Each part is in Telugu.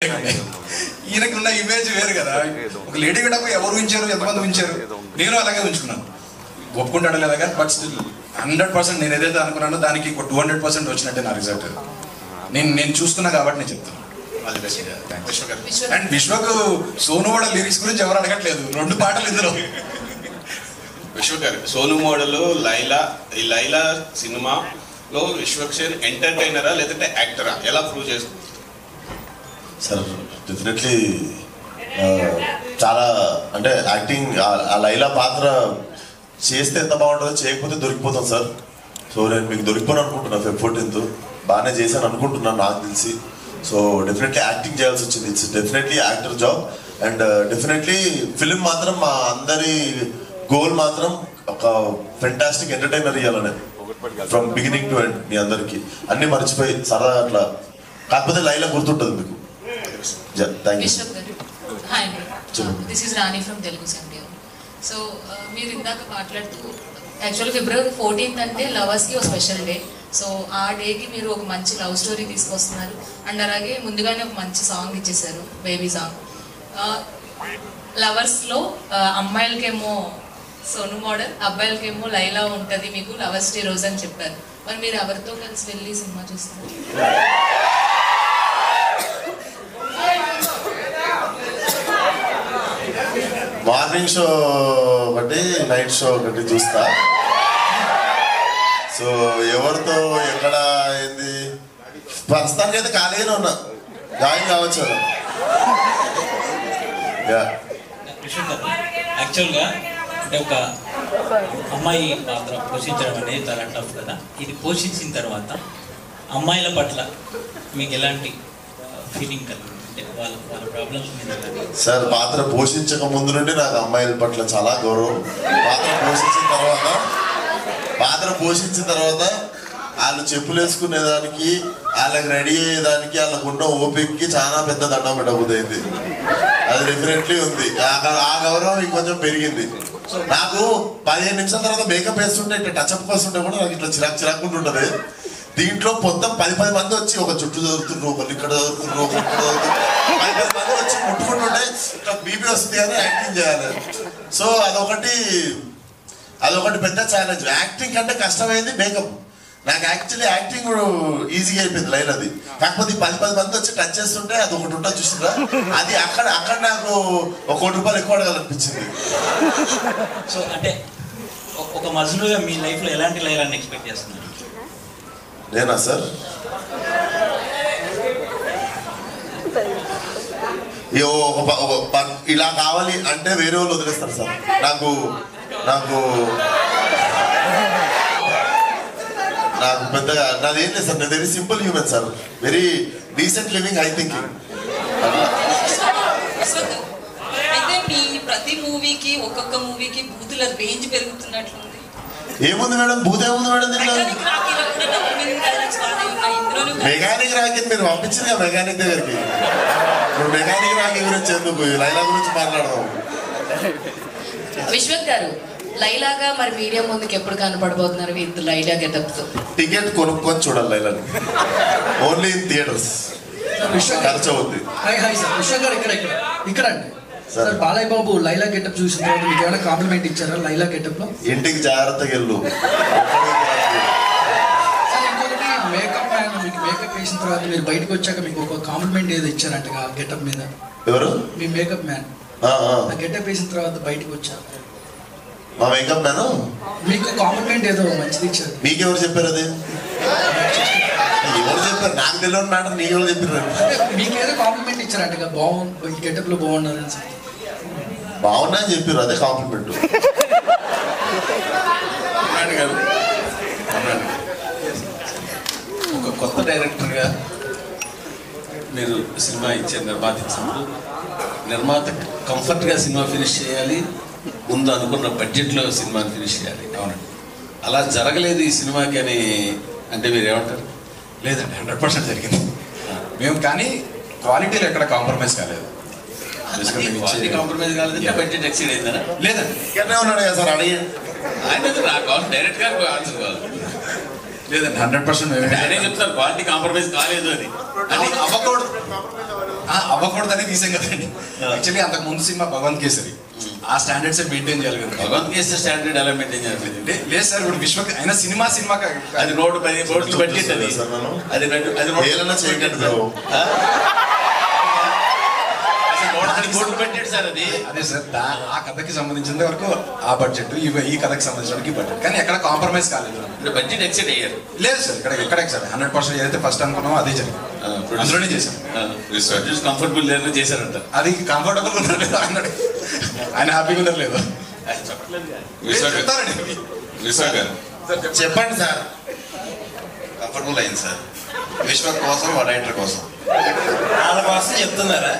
ఈయనకున్న ఇమేజ్ వేరు కదా. ఒక లేడీ గడప ఎవరు ఉంచారు, ఎంతమంది ఉంచారు, నేను అలాగే ఉంచుకున్నాను. ఒప్పుకుంటాడు లేదా కానీ బట్ స్టిల్ 100% నేను ఏదైతే అనుకున్నానో దానికి 200% వచ్చినట్టే నా రిజల్ట్. నేను చూస్తున్నా కాబట్టి నేను చెప్తాను. అండ్ విశ్వకు సోను మోడల్ లిరిక్స్ గురించి ఎవరు అడగట్లేదు, 2 పాటలు ఇందులో. విశ్వ గారు సోను మోడల్ ఈ లైలా సినిమాలో విశ్వక్సేన్ ఎంటర్టైనరా లేదంటే యాక్టరా, ఎలా ప్రూవ్ చేస్తుంది? సార్ డెఫినెట్లీ చాలా అంటే యాక్టింగ్ ఆ లైలా పాత్ర చేస్తే ఎంత బాగుంటుందో, చేయకపోతే దొరికిపోతాం సార్. సో నేను మీకు దొరికిపోను అనుకుంటున్నా. Feb 14th బాగానే చేశాను అనుకుంటున్నాను నాకు తెలిసి. సో డెఫినెట్లీ యాక్టింగ్ చేయాల్సి వచ్చింది. It's definitely actor job. And definitely film మాత్రం మా అందరి గోల్ మాత్రం ఒక ఫెంటాస్టిక్ ఎంటర్టైనర్ ఇవ్వాలనే, ఫ్రమ్ బిగినింగ్ టు ఎండ్. మీ అందరికి అన్ని మర్చిపోయి సరదా అట్లా, కాకపోతే లైలా గుర్తుంటుంది మీకు. Thank you. హాయ్ అండి, this is Rani from Telugu సెండియో. సో మీరు ఇందాక మాట్లాడుతూ యాక్చువల్గా February 14th అంటే లవర్స్కి ఒక స్పెషల్ డే. సో ఆ డేకి మీరు ఒక మంచి లవ్ స్టోరీ తీసుకొస్తున్నారు. అండ్ అలాగే ముందుగానే ఒక మంచి సాంగ్ ఇచ్చేసారు, బేబీ సాంగ్. లవర్స్లో అమ్మాయిలకేమో సోను మోడల్, అబ్బాయిలకేమో లైలా ఉంటుంది మీకు లవర్స్ డే రోజు అని చెప్పారు. మరి మీరు ఎవరితో కలిసి వెళ్ళి సినిమా చూస్తారు? మార్నింగ్ షో ఒకటి, నైట్ షో ఒకటి చూస్తా. సో ఎవరితో ఎక్కడ ఏంది ప్రస్తుతానికి అయితే ఖాళీగానే ఉన్నా, జాయిన్ కావచ్చు. యాక్చువల్గా అంటే ఒక అమ్మాయి పాత్ర పోషించడం అనేది చాలా టఫ్ కదా. ఇది పోషించిన తర్వాత అమ్మాయిల పట్ల మీకు ఎలాంటి ఫీలింగ్ కలిగింది? అంటే వాళ్ళ ప్రాబ్లమ్స్ మీద. సార్ పాత్ర పోషించక ముందు నుండి నాకు అమ్మాయిల పట్ల చాలా గౌరవం. పాత్ర పోషించిన తర్వాత వాళ్ళు చెప్పులు వేసుకునేదానికి, వాళ్ళకి రెడీ అయ్యేదానికి, వాళ్ళకు ఉన్న ఓపికకి చాలా పెద్ద దండం పెట్టబోతుంది. అది డెఫినెట్లీ ఉంది. ఆ గౌరవం ఇంకొంచెం పెరిగింది. నాకు 15 నిమిషాల తర్వాత మేకప్ వేస్తుంటే, ఇట్లా టచ్అప్ వస్తుంటే కూడా నాకు ఇట్లా చిరాకుంటుంటది. దీంట్లో మొత్తం 10 మంది వచ్చి ఒక చుట్టూ చదువుతున్నారు, ఒకళ్ళు ఇక్కడ చదువుతున్నారు, ఒకళ్ళు ఇక్కడ చదువుతున్నారు, 10 మంది వచ్చి ముట్టుకుంటుంటే ఇట్లా బీపీ వస్తుంది కానీ యాక్టింగ్ చేయాలి. సో అదొకటి పెద్ద ఛాలెంజ్. యాక్టింగ్ కంటే కష్టమైంది మేకప్. నాకు యాక్చువల్లీ యాక్టింగ్ ఈజీగా అయిపోయింది లైలాది. కాకపోతే 10 మంది వచ్చి టచ్ చేస్తుంటే అది ఒకటి ఉంటుంది చూస్తుందా, అది అక్కడ నాకు ₹1 కోటి ఎక్కువ అడగాలనిపించింది. సో అంటే ఒక మజనుగా మీ లైఫ్లో ఎలాంటి లైలాన్ని ఎక్స్పెక్ట్ చేస్తున్నారు? నేనా సార్, ఇలా కావాలి అంటే వేరే వాళ్ళు వదిలేస్తారు సార్. నాకు పెద్దగా నాదేం లేదు సార్. నేను very simple human sir, very decent living, high thinking. అయితే మీ ప్రతి మూవీకి ఒక్కొక్క మూవీకి బూతుల రేంజ్ పెరుగుతున్నట్లుంది. ఏముంది మేడం, భూత ఏముంది మేడం దీంట్లో? మెకానిక్ రాకి మీరు పంపించింది కదా మెకానిక్ దగ్గరికి. ఇప్పుడు మెకానిక్ రాకి గురించి ఎందుకు, లైలా గురించి మాట్లాడదాం. విశ్వక్ గారు, లైలాగా మరి మీడియా ముందుకు ఎప్పుడు కనపడబోతున్నారు విత్ లైలా గెటప్ తో? టికెట్ కొనుక్కొని చూడాలి లైలాని, ఓన్లీ ఇన్ థియేటర్స్. ఖర్చు అవుద్ది. విశ్వక్ గారు ఇక్కడ అండి సార్, బాలయ్య బాబు లైలా గెటప్ చూసిన తర్వాత మీకు ఏమైనా కాంప్లిమెంట్ ఇచ్చారా లైలా గెటప్ లో? ఇంటికి జాగ్రత్తగా వెళ్ళు. ఇంకొకటి మేకప్ మ్యాన్, మీకు మేకప్ వేసిన తర్వాత మీరు బయటకు వచ్చాక మీకు ఒక కాంప్లిమెంట్ ఏదో ఇచ్చారంట గెటప్ మీద? ఎవరు? మీ మేకప్ మ్యాన్. గెటప్ వేసిన తర్వాత బయటకు వచ్చారు మా మేకప్ మ్యాన్ మీకు కాంప్లిమెంట్ ఏదో మంచిది ఇచ్చారు. మీకెవరు చెప్పారు? అది ఎవరు చెప్పారు? నాకు తెలియని మ్యాటర్ నీకు ఎవరు చెప్పారు? మీకేదో కాంప్లిమెంట్ ఇచ్చారంట, బాగుంది ఈ గెటప్ లో బాగున్నారు అని. బాగున్నా అని చెప్పారు, అదే కాంప్లిమెంట్. ఒక కొత్త డైరెక్టర్గా మీరు సినిమా ఇచ్చే నిర్మాత ఇచ్చినప్పుడు నిర్మాత కంఫర్ట్గా సినిమా ఫినిష్ చేయాలి, ముందు అనుకున్న బడ్జెట్లో సినిమాని ఫినిష్ చేయాలి. అవునండి, అలా జరగలేదు ఈ సినిమాకి అని అంటే మీరు ఏమంటారు? లేదండి, 100% జరిగింది. మేము కానీ క్వాలిటీలో ఎక్కడ కాంప్రమైజ్ కాలేదు. కాంప్రమైజ్ కాలేదంటే బడ్జెట్ ఎక్సీడ్ అయిందనా? లేదండి, ఇక్కడనే ఉన్నాడు కదా సార్, అడిగి ఆయన డైరెక్ట్ గా ఆన్సర్ కావాలి. లేదండి 100% ఆయనే చెప్తారు క్వాలిటీ కాంప్రమైజ్ కాలేదు అని. అవ్వకూడదు. అవ్వకూడదని తీసాం కదండి. యాక్చువల్లీ అంతకు ముందు సినిమా భగవంత్ కేసరి, ఆ స్టాండర్డ్స్ మెయింటైన్ చేయాలి కదా. భగవంత్ కేసరి స్టాండర్డ్ ఎలా మెయింటైన్ చేయట్లేదు? లేదు సార్, ఇప్పుడు విశ్వ అయినా సినిమా అది 110 కోట్లు బడ్జెట్ అది. ఏదైనా చేయకండి బ్రో. 110 కోట్లు బడ్జెట్ సార్ అది. అదే సార్, ఆ కథకి సంబంధించిన వరకు ఆ బడ్జెట్, ఈ కథకి సంబంధించిన వరకు ఈ బడ్జెట్, కానీ ఎక్కడ కాంప్రమైజ్ కాలేదు. బడ్జెట్ ఎక్సెడ్ అయ్యారు. లేదు సార్, ఇక్కడ సార్ 100% ఏదైతే ఫస్ట్ అనుకున్నామో అదే జరిగింది. అందులోనే చేశాం. కంఫర్టబుల్ లేదని చేశారంట. అది కంఫర్టబుల్ ఉండలేదు అన్నాడు, ఆయన హ్యాపీగా ఉండలేదు. చెప్పండి సార్. కంఫర్టబుల్ అయింది సార్, విశ్వ కోసం, డైరెక్టర్ కోసం. వాళ్ళ కోసం చెప్తున్నారా?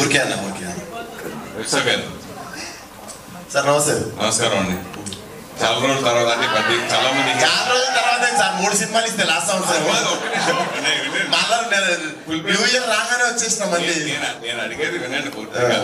ఊరికే అన్న సార్ నమస్తే. నమస్కారం అండి. చాలా రోజుల తర్వాత చాలా మంది సార్ 3 సినిమాలు ఇస్తే లాస్ట్ సంవత్సరం మళ్ళీ న్యూ ఇయర్ రాగానే వచ్చేసినాం మళ్ళీ. నేను అడిగేది వినండి పూర్తిగా.